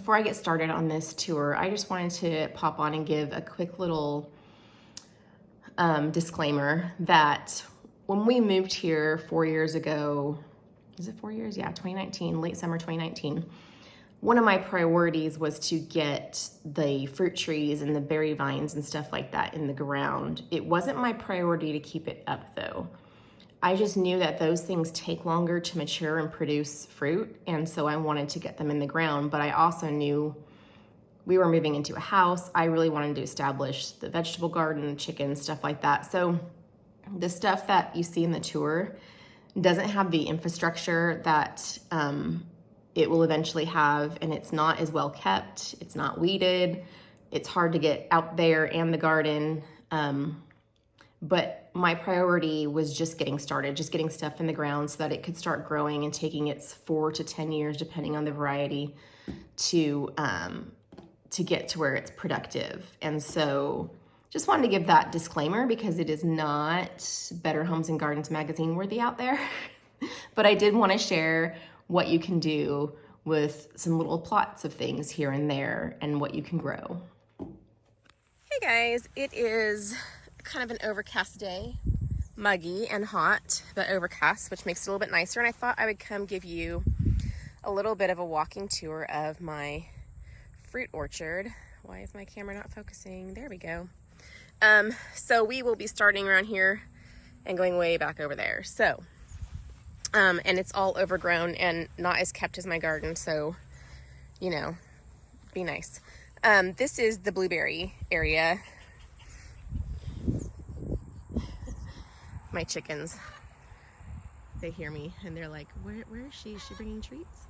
before I get started on this tour, I just wanted to pop on and give a quick little disclaimer that when we moved here 4 years ago, is it 4 years? Yeah, 2019, late summer 2019. One of my priorities was to get the fruit trees and the berry vines and stuff like that in the ground. It wasn't my priority to keep it up though. I just knew that those things take longer to mature and produce fruit, and so I wanted to get them in the ground, but I also knew we were moving into a house. I really wanted to establish the vegetable garden, chicken, stuff like that. So the stuff that you see in the tour doesn't have the infrastructure that it will eventually have, and it's not as well kept. It's not weeded. It's hard to get out there and the garden. But my priority was just getting started, just getting stuff in the ground so that it could start growing and taking its 4 to 10 years, depending on the variety, to get to where it's productive. And so just wanted to give that disclaimer because it is not Better Homes and Gardens magazine worthy out there. But I did want to share what you can do with some little plots of things here and there and what you can grow. Hey guys, it is kind of an overcast day, muggy and hot, but overcast, which makes it a little bit nicer. And I thought I would come give you a little bit of a walking tour of my fruit orchard. Why is my camera not focusing? There we go. So we will be starting around here and going way back over there. So, and it's all overgrown and not as kept as my garden. So, you know, be nice. This is the blueberry area. My chickens, they hear me and they're like, where is she? Is she bringing treats?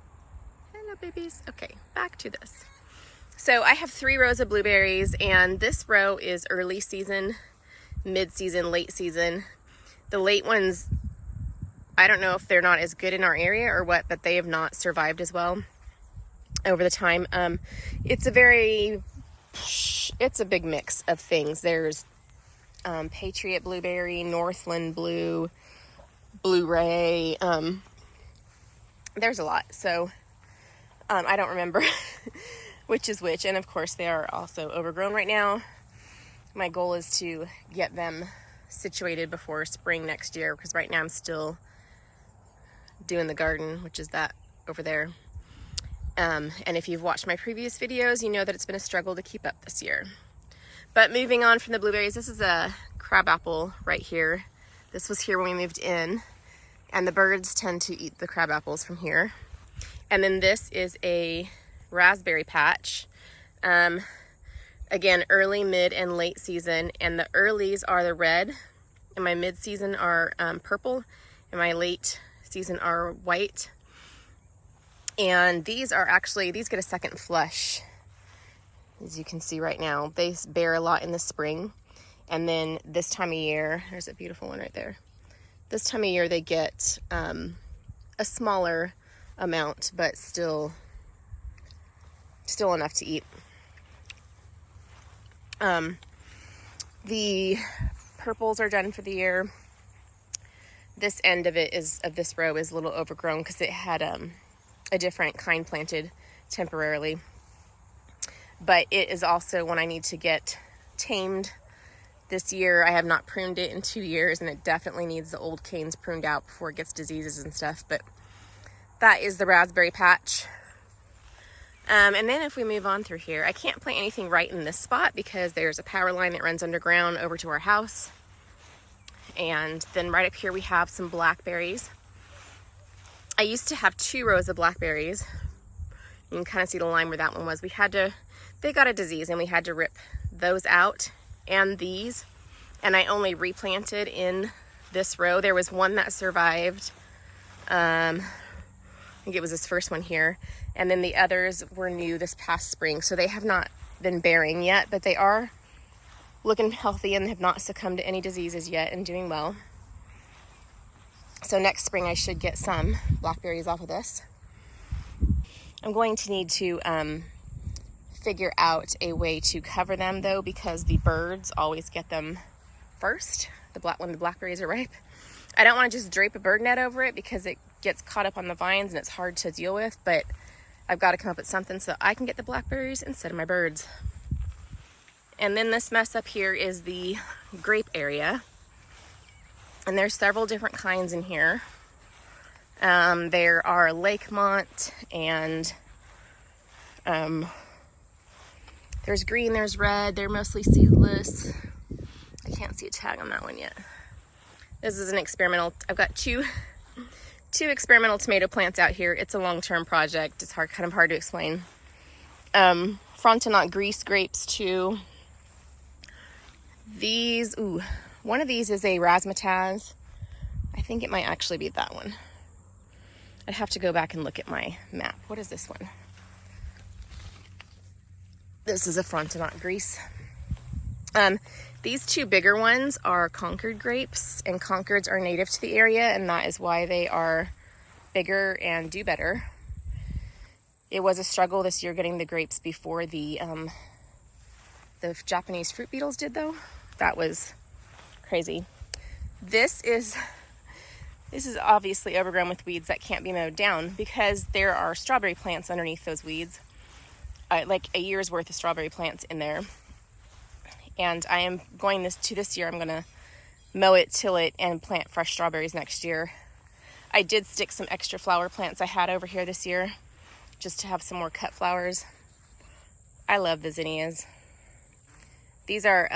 Hello, babies. Okay, back to this. So I have 3 rows of blueberries, and this row is early season, mid-season, late season. The late ones, I don't know if they're not as good in our area or what, but they have not survived as well over the time. It's a big mix of things. There's Patriot blueberry, Northland blue, Blue Ray. There's a lot. So I don't remember which is which. And of course they are also overgrown right now. My goal is to get them situated before spring next year, because right now I'm still doing the garden, which is that over there. And if you've watched my previous videos, you know that it's been a struggle to keep up this year. But moving on from the blueberries, this is a crabapple right here. This was here when we moved in, and the birds tend to eat the crab apples from here. And then this is a raspberry patch. Again, early, mid, and late season, and the earlies are the red, and my mid-season are purple, and my late season are white. And these get a second flush. As you can see right now, they bear a lot in the spring. And then this time of year, there's a beautiful one right there. This time of year, they get a smaller amount, but still enough to eat. The purples are done for the year. This end of this row is a little overgrown because it had a different kind planted temporarily. But it is also one I need to get tamed this year. I have not pruned it in 2 years, and it definitely needs the old canes pruned out before it gets diseases and stuff. But that is the raspberry patch. And then if we move on through here, I can't plant anything right in this spot because there's a power line that runs underground over to our house. And then right up here we have some blackberries. I used to have 2 rows of blackberries. You can kind of see the line where that one was. They got a disease and we had to rip those out and these. And I only replanted in this row. There was one that survived. I think it was this first one here. And then the others were new this past spring. So they have not been bearing yet, but they are looking healthy and have not succumbed to any diseases yet and doing well. So next spring I should get some blackberries off of this. I'm going to need to figure out a way to cover them though, because the birds always get them first, when the blackberries are ripe. I don't want to just drape a bird net over it because it gets caught up on the vines and it's hard to deal with, but I've got to come up with something so I can get the blackberries instead of my birds. And then this mess up here is the grape area. And there's several different kinds in here. There are Lakemont and there's green, there's red. They're mostly seedless. I can't see a tag on that one yet. This is an experimental. I've got two experimental tomato plants out here. It's a long-term project. It's kind of hard to explain. Frontenac Grease grapes too. These, one of these is a razzmatazz. I think it might actually be that one. I'd have to go back and look at my map. What is this one? This is a Frontenac Grease. These two bigger ones are Concord grapes, and Concords are native to the area, and that is why they are bigger and do better. It was a struggle this year getting the grapes before the Japanese fruit beetles did, though. That was crazy. This is obviously overgrown with weeds that can't be mowed down because there are strawberry plants underneath those weeds. Like a year's worth of strawberry plants in there. And I am going this year, I'm going to mow it, till it, and plant fresh strawberries next year. I did stick some extra flower plants I had over here this year just to have some more cut flowers. I love the zinnias. These are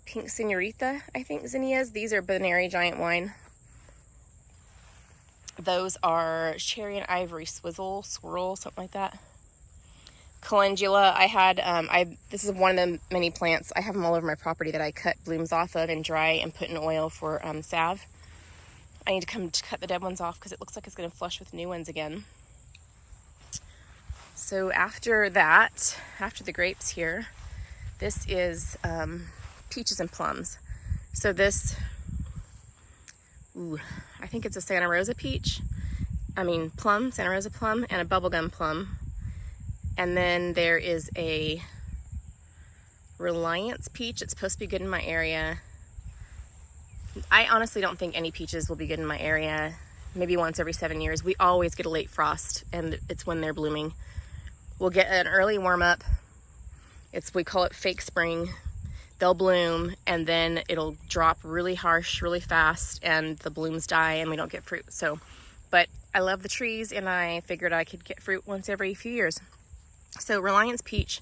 Pink Senorita, I think, zinnias. These are Benary Giant Wine. Those are Cherry and Ivory Swirl, something like that. Calendula, I had, this is one of the many plants. I have them all over my property that I cut blooms off of and dry and put in oil for salve. I need to come to cut the dead ones off because it looks like it's going to flush with new ones again. So after that, after the grapes here, this is peaches and plums. So this, I think it's a Santa Rosa peach. Plum, Santa Rosa plum, and a bubblegum plum. And then there is a Reliance peach. It's supposed to be good in my area. I honestly don't think any peaches will be good in my area. Maybe once every 7 years. We always get a late frost, and it's when they're blooming. We'll get an early warm up. We call it fake spring. They'll bloom, and then it'll drop really harsh, really fast, and the blooms die, and we don't get fruit. But I love the trees, and I figured I could get fruit once every few years. So Reliance peach,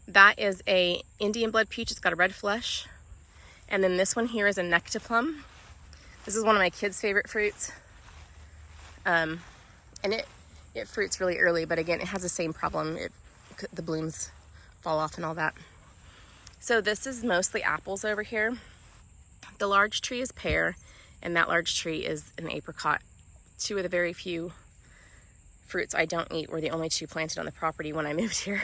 that is a Indian blood peach. It's got a red flesh. And then this one here is a Nectar plum. This is one of my kids' favorite fruits. And it fruits really early, but again, it has the same problem. The blooms fall off and all that. So this is mostly apples over here. The large tree is pear, and that large tree is an apricot. Two of the very few fruits I don't eat were the only two planted on the property when I moved here.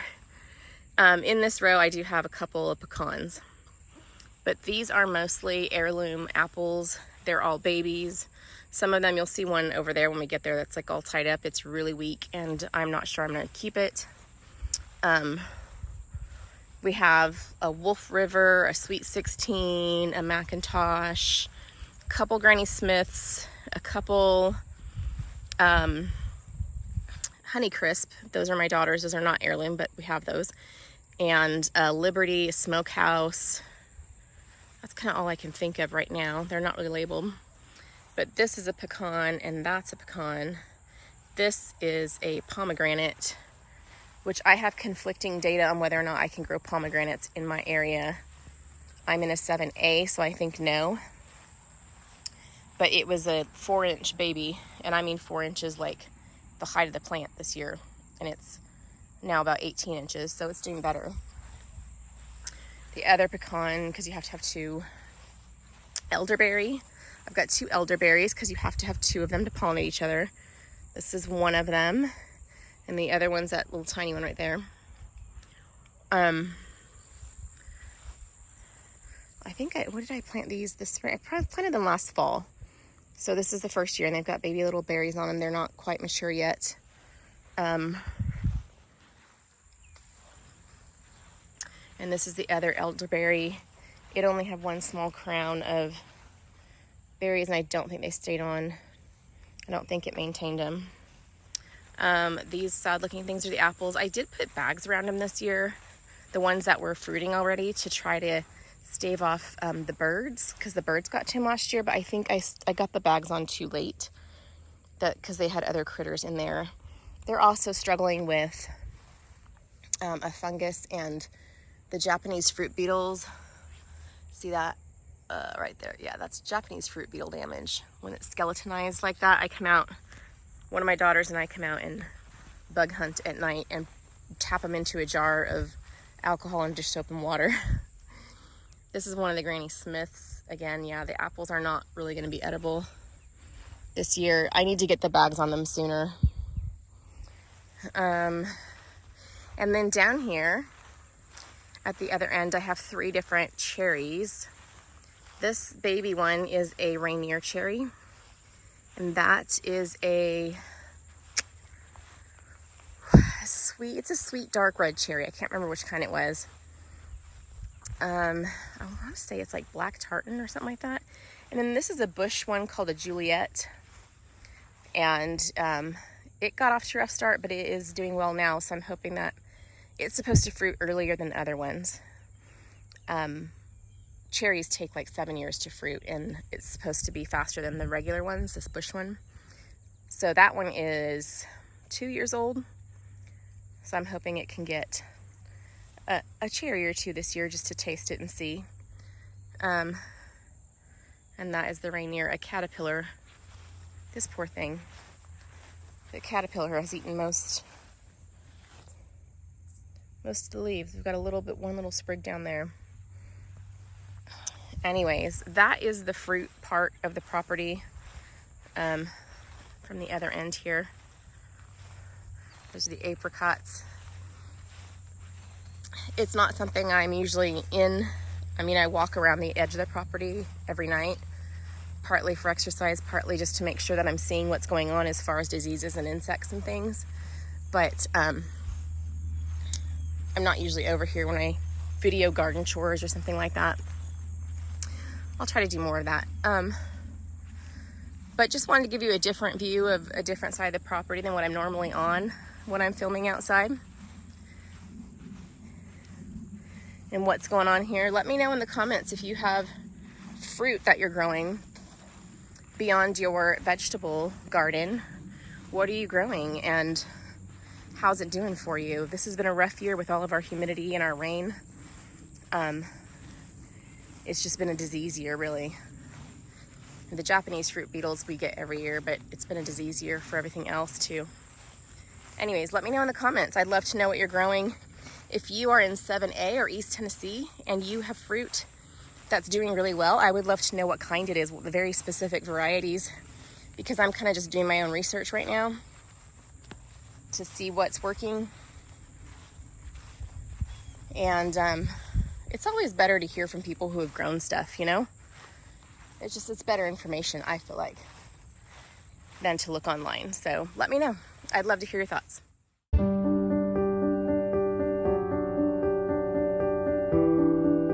In this row, I do have a couple of pecans, but these are mostly heirloom apples. They're all babies. Some of them, you'll see one over there when we get there that's like all tied up. It's really weak, and I'm not sure I'm gonna keep it. We have a Wolf River, a Sweet 16, a Macintosh, a couple Granny Smiths, a couple Honey Crisp. Those are my daughters. Those are not heirloom, but we have those. And Liberty, a Smokehouse. That's kind of all I can think of right now. They're not really labeled. But this is a pecan, and that's a pecan. This is a pomegranate, which I have conflicting data on whether or not I can grow pomegranates in my area. I'm in a 7A, so I think no. But it was a 4-inch baby, and I mean 4 inches like the height of the plant this year, and it's now about 18 inches, so it's doing better. The other pecan, because you have to have two. Elderberry. I've got two elderberries because you have to have two of them to pollinate each other. This is one of them, and the other one's that little tiny one right there. I think what did I plant these this spring? I planted them last fall. So this is the first year, and they've got baby little berries on them. They're not quite mature yet. And this is the other elderberry. It only had one small crown of berries, and I don't think they stayed on. I don't think it maintained them. These sad looking things are the apples. I did put bags around them this year, the ones that were fruiting already, to try to stave off the birds, because the birds got to them last year, but I think I got the bags on too late because they had other critters in there. They're also struggling with a fungus and the Japanese fruit beetles. See that right there? Yeah, that's Japanese fruit beetle damage. When it's skeletonized like that, one of my daughters and I come out and bug hunt at night and tap them into a jar of alcohol and dish soap and water. This is one of the Granny Smiths. Again, yeah, the apples are not really going to be edible this year. I need to get the bags on them sooner. And then down here at the other end, I have 3 different cherries. This baby one is a Rainier cherry, and that is it's a sweet dark red cherry. I can't remember which kind it was. I want to say it's like black tartan or something like that. And then this is a bush one called a Juliet, and it got off to a rough start, but it is doing well now, so I'm hoping that it's supposed to fruit earlier than other ones. Cherries take like 7 years to fruit, and it's supposed to be faster than the regular ones, this bush one. So that one is 2 years old, so I'm hoping it can get a cherry or 2 this year just to taste it and see. And that is the Rainier, a caterpillar. This poor thing. The caterpillar has eaten most of the leaves. We've got one little sprig down there. Anyways, that is the fruit part of the property from the other end here. Those are the apricots. It's not something I'm usually in. I mean, I walk around the edge of the property every night, partly for exercise, partly just to make sure that I'm seeing what's going on as far as diseases and insects and things. But I'm not usually over here when I video garden chores or something like that. I'll try to do more of that. But just wanted to give you a different view of a different side of the property than what I'm normally on when I'm filming outside. And what's going on here. Let me know in the comments if you have fruit that you're growing beyond your vegetable garden. What are you growing and how's it doing for you? This has been a rough year with all of our humidity and our rain. It's just been a disease year, really. The Japanese fruit beetles we get every year, but it's been a disease year for everything else too. Anyways, let me know in the comments. I'd love to know what you're growing. If you are in 7A or East Tennessee and you have fruit that's doing really well, I would love to know what kind it is, the very specific varieties, because I'm kind of just doing my own research right now to see what's working. And it's always better to hear from people who have grown stuff, you know? It's better information, I feel like, than to look online. So let me know. I'd love to hear your thoughts.